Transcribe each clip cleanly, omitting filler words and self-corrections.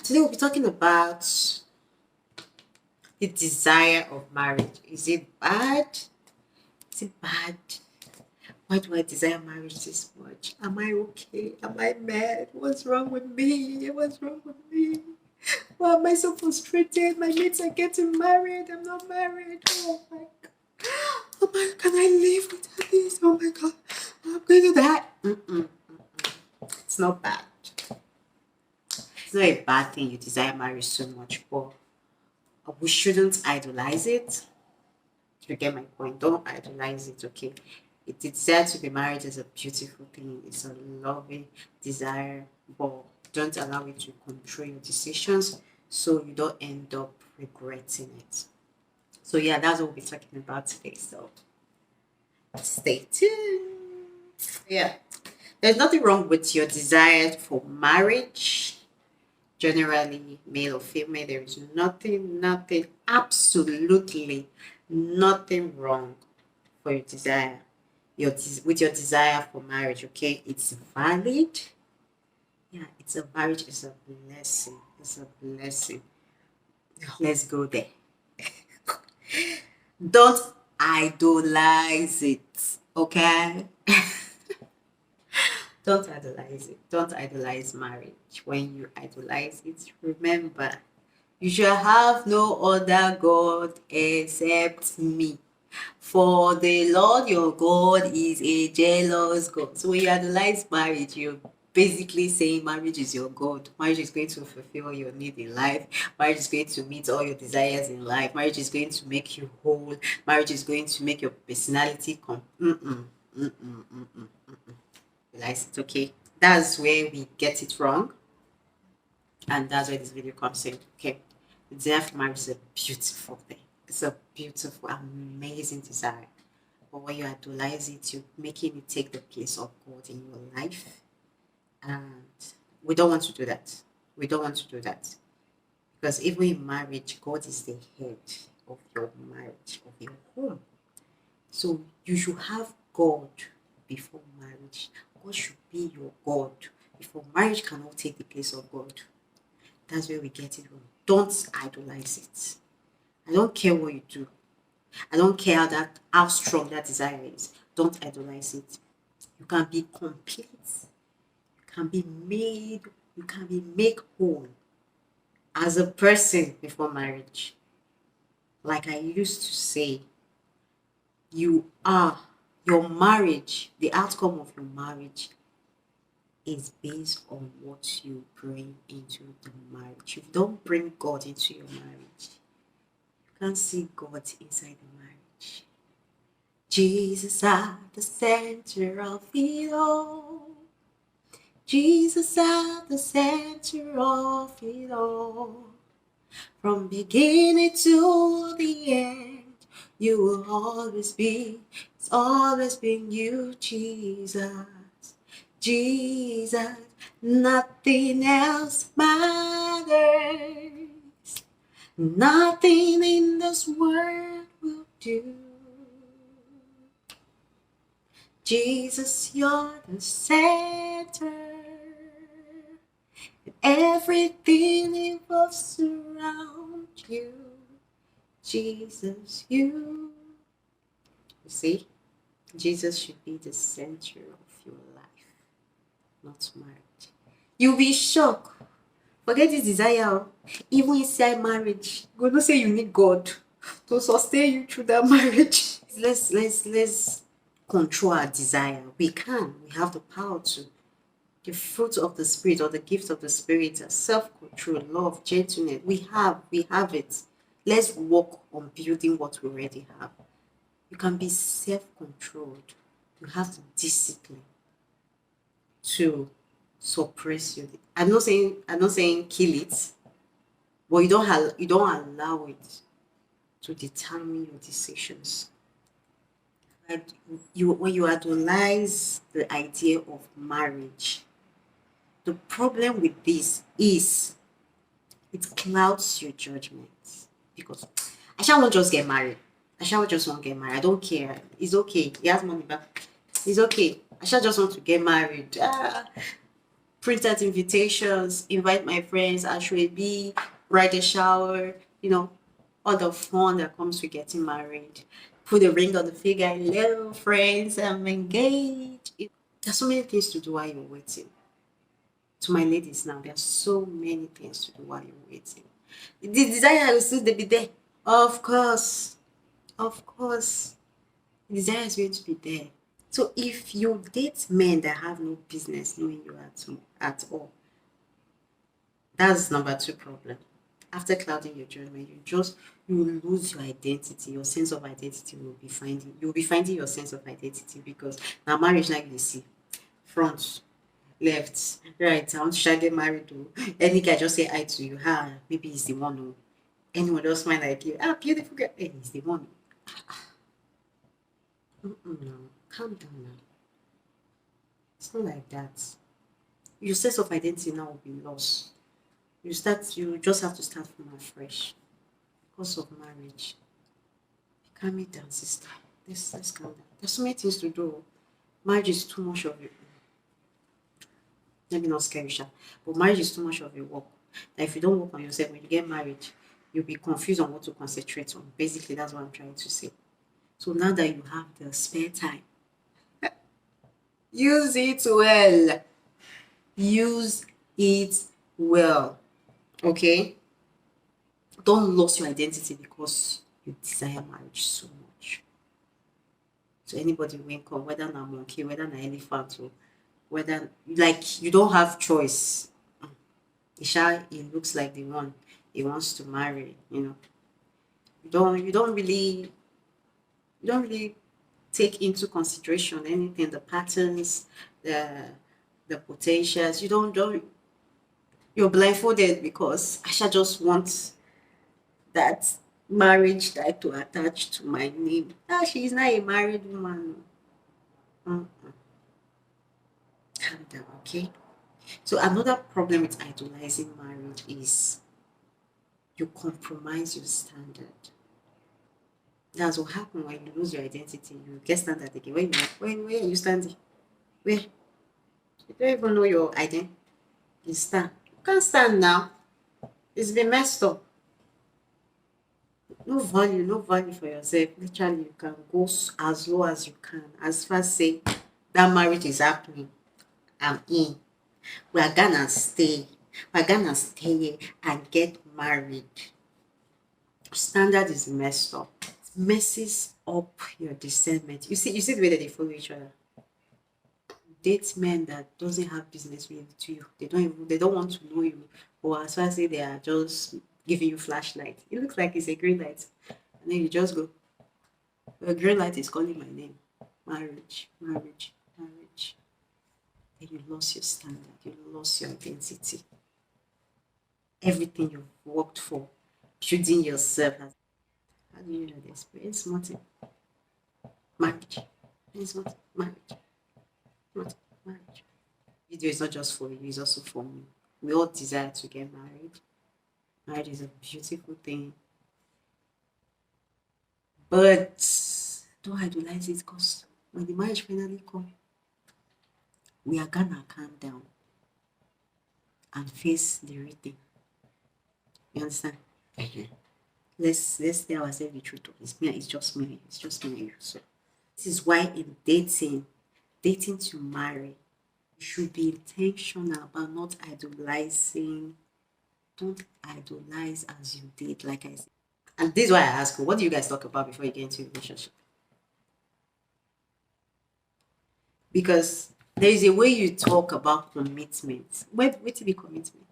Today we'll be talking about the desire of marriage. Is it bad? Is it bad? Why do I desire marriage this much? Am I okay? Am I mad? What's wrong with me? What's wrong with me? Why am I so frustrated? My mates are getting married. I'm not married. Oh my god. Oh my, can I live without this? Oh my god. I'm going to die. It's not bad. It's not a bad thing you desire marriage so much, but we shouldn't idolize it. You get my point. Don't idolize it, okay? It desire to be married is a beautiful thing. It's a loving desire, but don't allow it to control your decisions so you don't end up regretting it. So yeah, that's what we'll be talking about today. So stay tuned. Yeah. There's nothing wrong with your desire for marriage. Generally, male or female, there is nothing, absolutely nothing wrong for your desire. With your desire for marriage, okay? It's valid. Yeah, marriage is a blessing. It's a blessing. Let's go there. Don't idolize it, okay? Don't idolize it. Don't idolize marriage. When you idolize it, remember, you shall have no other God except me. For the Lord your God is a jealous God. So when you idolize marriage, you're basically saying marriage is your God. Marriage is going to fulfill your need in life. Marriage is going to meet all your desires in life. Marriage is going to make you whole. Marriage is going to make your personality realize it, okay? That's where we get it wrong. And that's where this video comes in, okay? The desire for marriage is a beautiful thing. It's a beautiful, amazing desire. But when you idolize it, you're making it take the place of God in your life. And we don't want to do that. We don't want to do that. Because even in marriage, God is the head of your marriage, of your home. So you should have God before marriage. God should be your God before marriage cannot take the place of God. That's where we get it wrong. Don't idolize it. I don't care what you do. I don't care how strong that desire is. Don't idolize it. You can be complete. You can be made whole as a person before marriage. Like I used to say, your marriage, the outcome of your marriage is based on what you bring into the marriage. If you don't bring God into your marriage, you can't see God inside the marriage. Jesus at the center of it all. Jesus at the center of it all. From beginning to the end, you will always be. It's always been you, Jesus. Jesus, nothing else matters. Nothing in this world will do. Jesus, you're the center. And everything revolves around you. Jesus, you. You see, Jesus should be the center of your life, not marriage. You'll be shocked. Forget this desire. Even inside marriage, God don't say you need God to sustain you through that marriage. Let's control our desire. We can. We have the power to. The fruit of the Spirit or the gift of the Spirit are self-control, love, gentleness. We have it. Let's work on building what we already have. You can be self-controlled. You have the discipline to suppress your. I'm not saying kill it, but you don't allow it to determine your decisions. And when you idolize the idea of marriage, the problem with this is it clouds your judgment, because I shall not just get married. I shall just want to get married. I don't care. It's okay. He has money back. It's okay. I shall just want to get married. print out invitations, invite my friends, Ashwebi, bridal shower, all the fun that comes with getting married. Put a ring on the finger, hello friends, I'm engaged. There's so many things to do while you're waiting. To my ladies now, there's so many things to do while you're waiting. The desire will still be there. Of course. Of course. The desire is going to be there. So if you date men that have no business knowing you at all, that's number two problem. After clouding your judgment, you lose your identity. Your sense of identity you'll be finding your sense of identity, because now marriage, like you see, front, left, right. I want to get married to any guy, just say hi to you. Maybe he's the one who anyone just smile like you. Beautiful girl. Hey, he's the one. No, calm down now. It's not like that. Your sense of identity now will be lost. You just have to start from afresh because of marriage. Calm it down, sister. Let's calm down. There's so many things to do. Marriage is too much of it. Let me not scare you, Sha. But marriage is too much of a work. That if you don't work on yourself when you get married, you'll be confused on what to concentrate on. Basically, that's what I'm trying to say. So now that you have the spare time, use it well. Use it well. Okay? Don't lose your identity because you desire marriage so much. So anybody will come, whether na monkey, whether na elephant, or whether like you don't have choice. Isha, it looks like the one he wants to marry. You don't really take into consideration anything, the patterns, the potentials. You're blindfolded because Asha just wants that marriage title attached to my name. She is not a married woman. Calm down, okay? So another problem with idolizing marriage is you compromise your standard. That's what happens when you lose your identity. You get standard again. Where are you standing? Where? You don't even know your identity. You stand. You can't stand now. It's been messed up. No value for yourself. Literally, you can go as low as you can. As far as say that marriage is happening, I'm in. We're gonna stay. We're gonna stay here and get married. Standard is messed up. It messes up your discernment. You see the way that they follow each other. Date men that doesn't have business with you. They don't want to know you. Or as far as say they are just giving you flashlight. It looks like it's a green light. And then you just go, the green light is calling my name. Marriage. Then you lost your standard. You lost your identity. Everything you've worked for, building yourself. How do you know this? Very smart. Marriage. Very smart. Marriage. Video is not just for you, it's also for me. We all desire to get married. Marriage is a beautiful thing. But don't idolize it, because when the marriage finally comes, we are gonna calm down and face the real thing. You understand? Let's tell ourselves the truth. It's just me. So this is why in dating to marry, you should be intentional about not idolizing. Don't idolize as you date, like I said. And this is why I ask you, what do you guys talk about before you get into a relationship? Because there is a way you talk about commitment. Wait to be commitment.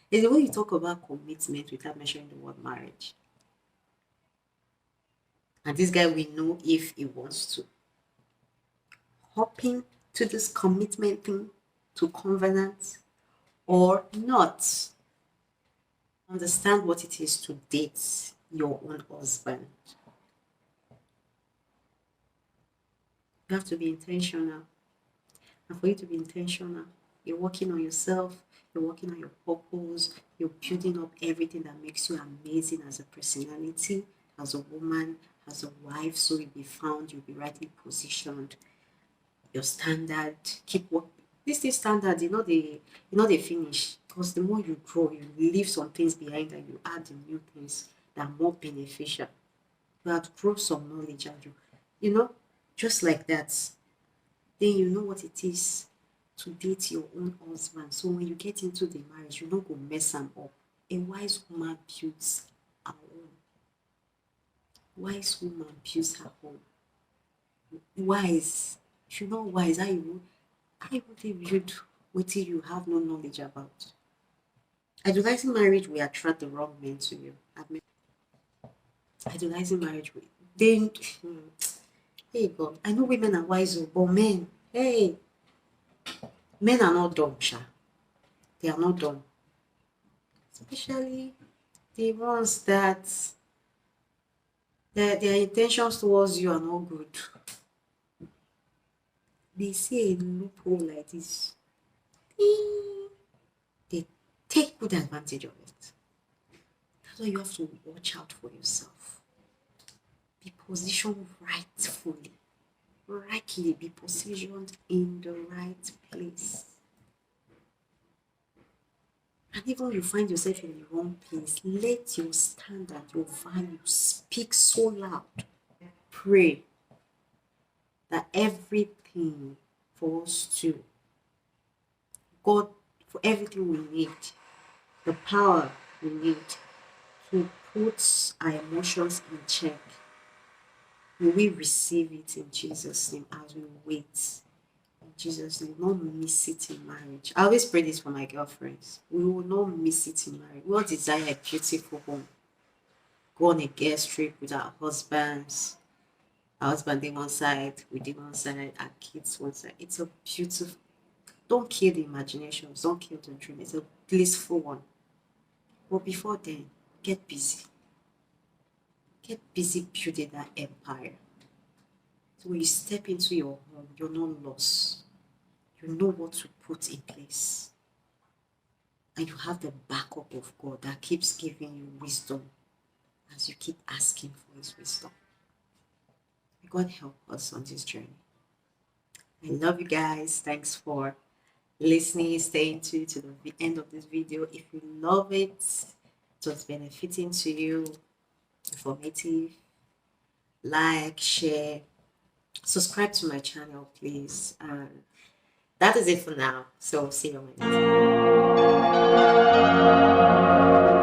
There's a way you talk about commitment without mentioning the word marriage. And this guy will know if he wants to hop to this commitment thing, to covenant, or not. Understand what it is to date your own husband. You have to be intentional. And for you to be intentional, you're working on yourself, you're working on your purpose, you're building up everything that makes you amazing as a personality, as a woman, as a wife, so you'll be found, you'll be rightly positioned. Your standard, keep working. This standard, they finish, because the more you grow, you leave some things behind and you add the new things that are more beneficial. You outgrow some knowledge and you know, just like that. Then you know what it is to date your own husband. So when you get into the marriage, you don't go mess them up. A wise woman builds her home. Wise woman builds her home. Wise. If you're not wise, how you build wetin you have no knowledge about? Idolizing marriage will attract the wrong men to you. Idolizing marriage will. Then, hey God, I know women are wise, but men, hey, men are not dumb, sha. They are not dumb. Especially the ones that their intentions towards you are not good. They see a loophole like this, they take good advantage of it. That's why you have to watch out for yourself. Be positioned rightfully. Rightly be positioned in the right place. And even when you find yourself in the wrong place, let your standard, your value speak so loud. Pray that everything for us to God, for everything we need, the power we need to put our emotions in check, will we receive it in Jesus' name as we wait. In Jesus' name, not miss it in marriage. I always pray this for my girlfriends. We will not miss it in marriage. We all desire a beautiful home. Go on a guest trip with our husbands. Our husband did one side, we did one side, our kids one side. It's a beautiful. Don't kill the imaginations. Don't kill the dream. It's a blissful one. But before then, get busy. Get busy building that empire. So when you step into your home, you're not lost. You know what to put in place. And you have the backup of God that keeps giving you wisdom as you keep asking for his wisdom. May God help us on this journey. I love you guys. Thanks for listening, staying to the end of this video. If you love it, it was benefiting to you, informative, like, share, subscribe to my channel, please. That is it for now. So see you on my next video.